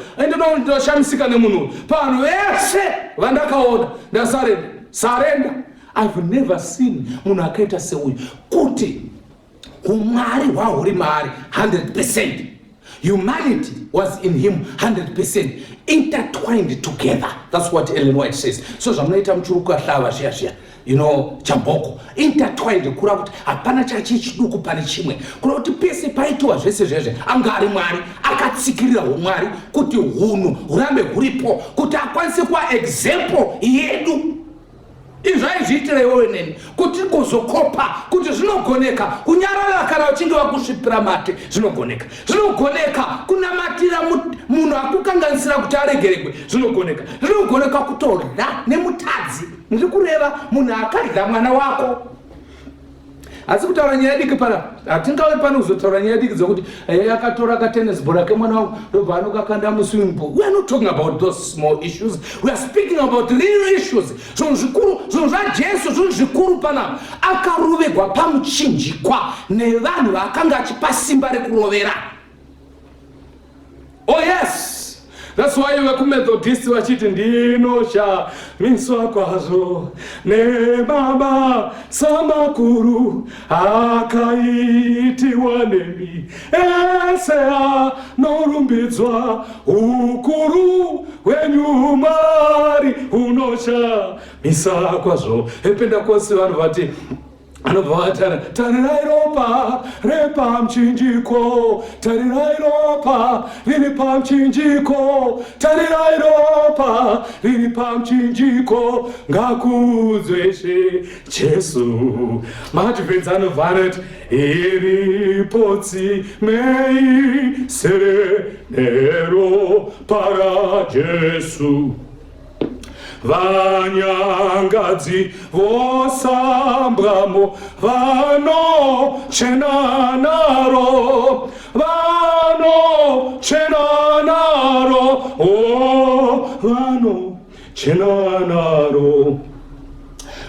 Ndinoshamisika nemunhu pano vese vandakaona ndasarenda. I've never seen munhu akaita seuyu kuti umwari hwahuri maari 100%. Humanity was in him 100%, intertwined together. That's what Ellen White says. So zvamunoita muchuruku ahlava zviya chamboko intertwined kura kuti hapana chachichiduku pane chimwe kura kuti pese paitwa zvese zvezve anga ari Mwari akatsikirira umwari kuti hunhu hurambe huripo kuti akwanise kuva example yedu. Izvi aizviitira iwewe neni kuti ngozokopa kuti zvinogoneka kunyarara kana uchinge wakusvipira mate zvinogoneka kunamatira munhu akukanganisira kuti aregeregwe zvinogoneka kutorya nemutadzi. Ndiri kureva munhu akarya mwana wako. Asi kutaura nyaya diki pana hatingawe pano kuzotaura nyaya diki dzokuti akatora katennis ball rake mwana wangu ndobva anokakanda muswimming pool. We are not talking about those small issues. We are speaking about real issues. Zvinhu zvikuru, zvinhu zvaJesu, zvinhu zvikuru pana akarovegwa pamuchinjikwa nevanhu vakanga achipa simba rekurovera. Oh yes. That's why we come Methodist vachiti ndinoshamiswa kwazvo nebaba samakuru akaitiwa nemi ese anorumbidzwa ukuru hwenyu Mwari unoshamisa kwazvo. ePentecost vanhu vati anobva vatara tarirai ropa repamchinjiko, tarirai ropa riri pamchinjiko, tarirai ropa riri pamchinjiko, ngakudzweshe Jesu. Maadvents anobva anoti iripo tsimei serenero para Jesu. Vanyangadzi vosambwamo vanochena naro, vanochena naro.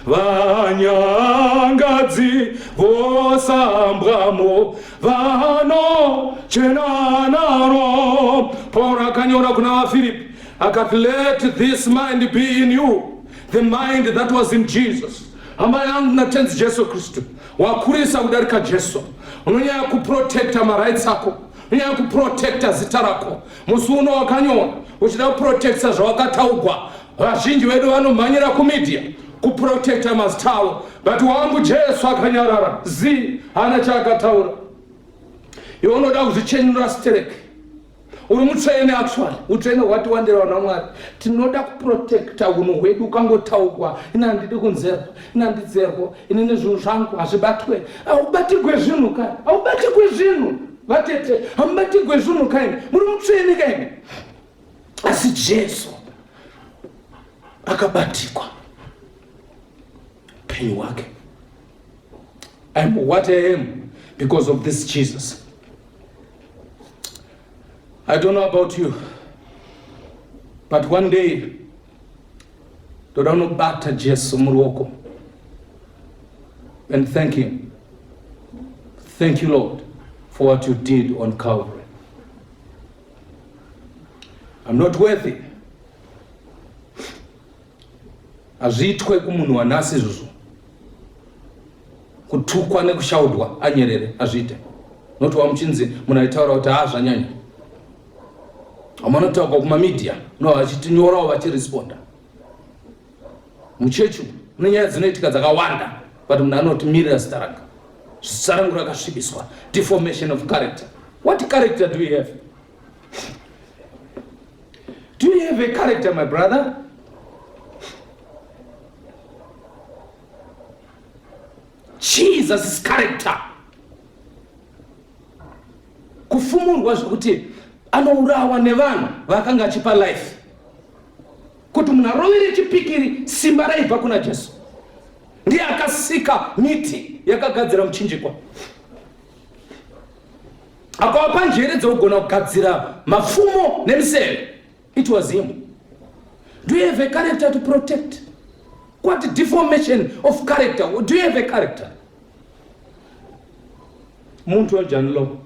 Vanyangadzi vosambwamo vanochena naro. Paul akanyora kuna vaFilipi akati let this mind be in you, the mind that was in Jesus. Hama yangu natenzi Jesu Kristu wakurisa kudarika Jesu. Unonyaya kuprotecta marights ako, unonyaya kuprotecta zita rako. Musuno wakanyona uchida kuprotecta zvawakataugwa. Vazhinji vedu vanomhanyira kumedia kuprotecta mazitawo, but wangu Jesu akanyarara hana chaakataura. Iwe unoda kuzvichenura stereke. Uri mutsvene actually utsvene hwati wanderwa naMwari. Tinoda kuprotecta unhu hwedu ukangotaurwa ina ndidi kunzerwa ina ndidzerwa inini zvinhu zvangu hazvibatwe. Haubatirwe zvinhu kai, haubatirwe zvinhu vatete, hamubatirwe zvinhu kai, muri mutsvene kai. Asi Jesu akabatikwa upenyu hwake. I'm what I am because of this Jesus. I don't know about you, but one day toda unobata Jesu muruoko and thank him. Thank you, Lord, for what you did on Calvary. I'm not worthy. Azviitwe kumunhu wanhasi izvozvo kutukwa nekushaudwa anyerere azviite. Noti wamuchinzi munhu aitaura kuti zvanyanya. Amanotaurwa kumamedia no vachitinyorawo vachiresponda. Muchechu mune nyaya dzinoitika dzakawanda but munhu anoti mirira zita ranga, zita rangu rakasvibiswa. Deformation of character. What character do we have? Do you have a character, my brother? Jesus' character. Kufumurwa zvokuti anourawa nevanhu vakanga achipa life kuti munhu arovere chipikiri simba raibva kuna Jesu. Ndiye akasika miti yakagadzira muchinjikwa, akawapa njere dzokugona kugadzira mafumo nemiseve. It was him. Do you have a character to protect? What deformation of character? Do you have a character? Muntu Janlo.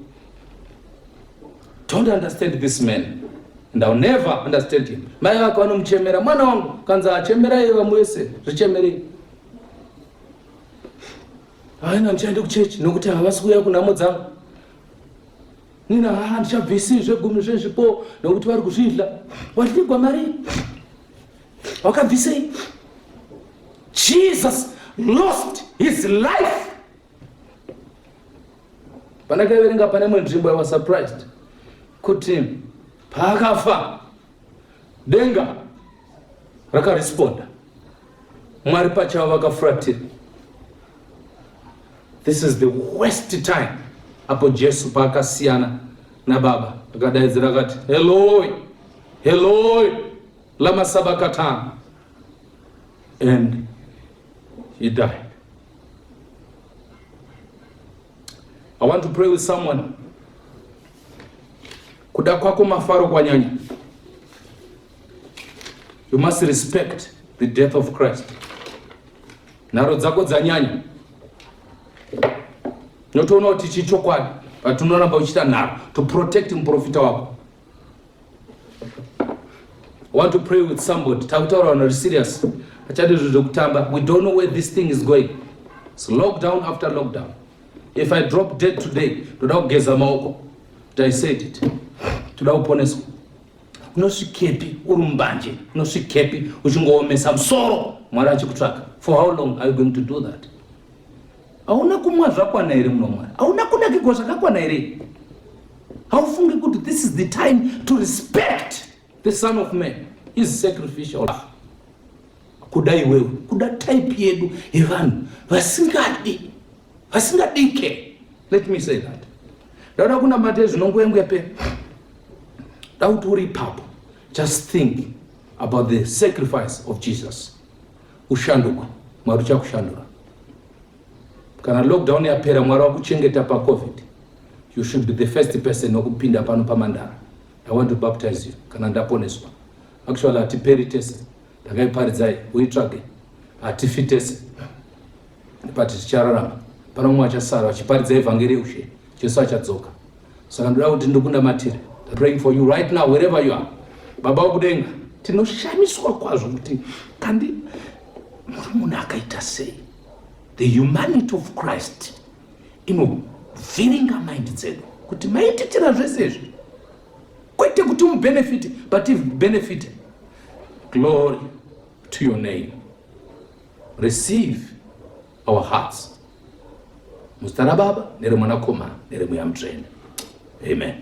Don't understand this man, and I'll never understand him. Maya akano mchemera mwana wangu kanza achemera yewa mwese richemeri. Aina nchende kuchechi nokuti havasi kuya kunamo dzangu. Nina ndichabvisi zvegumi zvezvipo nokuti vari kuzvidla. Watigwa mari. Wakabvisei. Jesus lost his life. Panakaverenga pane imwe nzvimbo I was surprised kuti paakafa denga rakaresponda, Mwari pachavo vakafuratira. This is the worst time apo Jesu paakasiyana naBaba akadaidzira akati Eloi Eloi lama sabakatani, and he died. I want to pray with someone. Kuda kwako mafaro kwanyanya. You must respect the death of Christ. Naro dzako dzanyanya. Notoona kuti chichokwadi, but tunoramba uchita naro to protect muprofita wako. I want to pray with somebody. Tautaura vanhu serious. Achade zvokutamba. We don't know where this thing is going. It's lockdown after lockdown. If I drop dead today, toda kugeza maoko. I said it. Toda kuponeswa. Unosvikepi uri mbanje, unosvikepi uchingoomesa musoro Mwari achikutsvaka. For how long are you going to do that? Hauna kumwa zvakwana here muno Mwari. Hauna kunakirwa zvakakwana here. Haufungi kuti this is the time to respect the Son of Man, his sacrificial life. Kudai wewe, kuda type yedu yevanhu vasingadike. Let me say that. Dauda kuna mate zvinongoengwe pe. Dauda uri papo. Just think about the sacrifice of Jesus. Ushanduka, Mwari uchakushandura. Kana lockdown yapera Mwari wakuchengeta pa COVID, you should be the first person nokupinda pano pamandara. I want to baptize you. Kana ndaponeswa. Actually atiperi tese. Takaiparadzai uitsvage. Atifitese. But tichararama. Pano mumwe achasara achiparidza evhangeri ushe. Jesu achadzoka. Saka ndoda kuti ndokunda matiri. I'm praying for you right now wherever you are. Baba wakudenga, tinoshamiswa kwazvo kuti kandi munhu akaita sei. The humanity of Christ inovhiringa mind dzedu kuti maititira zvese izvi. Kwete kuti mubenefit, but if benefited. Glory to your name. Receive our hearts. Muzita raBaba nereMwanakomana nereMweyaMutsvene. Amen.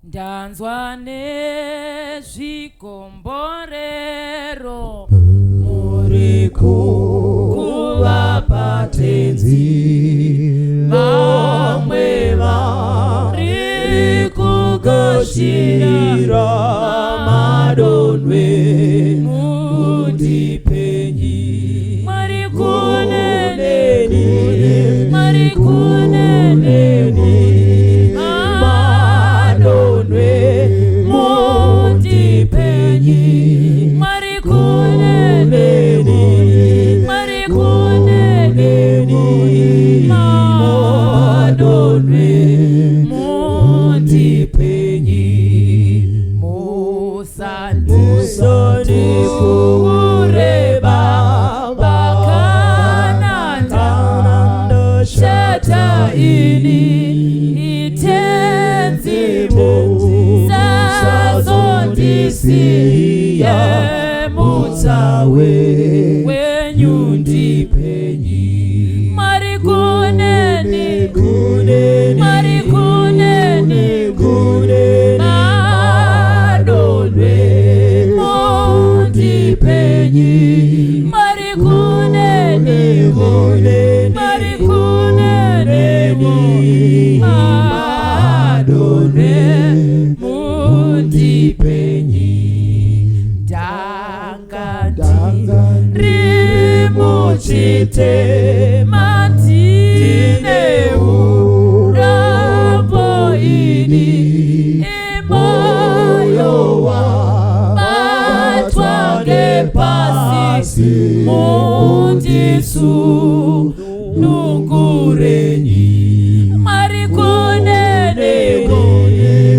Ndanzwa nezvikomborero muri kuvapa tenzi, vamwe vari kugashira madonwe mundipenyi. Mwari kuneneni, Mwari kuneneni, madonwe mundipenyi. Mwari kuneneni, Mwari kuneneni, madonwe mundipenyi. Musandi kureba bakananda shata ini itenzimu sazondisiya mutawe wenyundipenyi. Mwari kuneni, Mwari kuneni, madonwe mundipenyi. Mwari kuneni, Mwari kuneni, madonwe mundipenyi Dangandi Rimuchite Matine Urambo ini Imayowa Matwange pasi Mundisu Nungurenyi Marikunene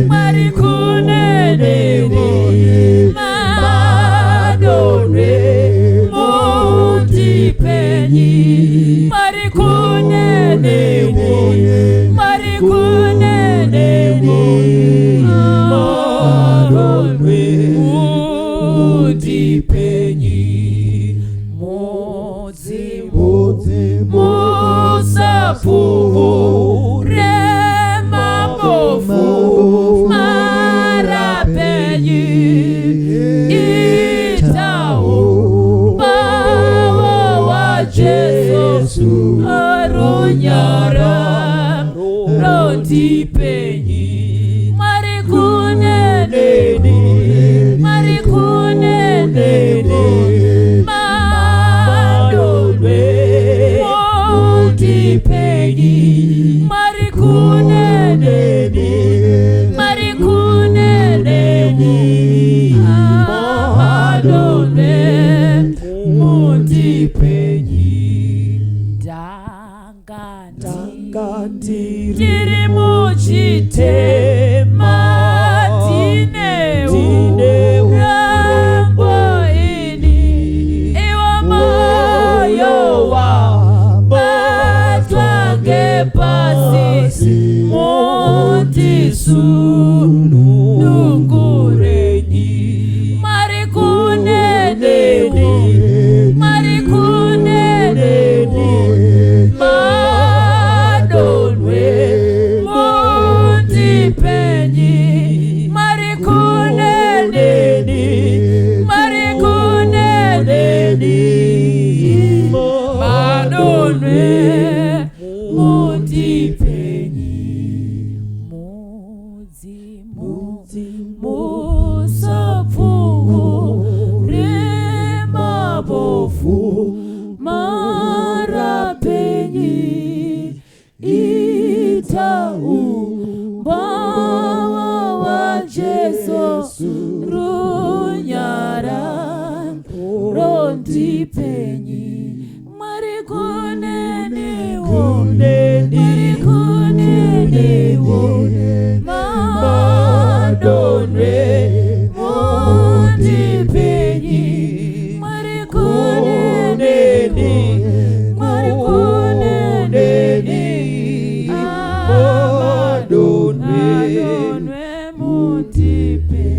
Marikunene Madonwe Mundipenyi Marikunene Marikunene Madonwe Mundipenyi Musafu Remabofu Marapenyi Itao Bawa wa Jesu Arunyara Rondipenyi Marikunene Marikunene Madonwe Mundipenyi Marikunene Marikunene Madonwe Mundipenyi Dangandi Dirimuchite Matine Urambo ini Ewa mayowa Matwange pasi Mundisu Nungurenyi Marikunene Marikunene Madonwe Mundipenyi Marikunene Marikunene Madonwe Mundipenyi Musafu Remabofu Marapenyi Itau Bawa wa Jesu Runyara Rondipenyi Marikunene Marikunene Madonwe Mundipenyi Marikunene Marikunene Madonwe Mundipenyi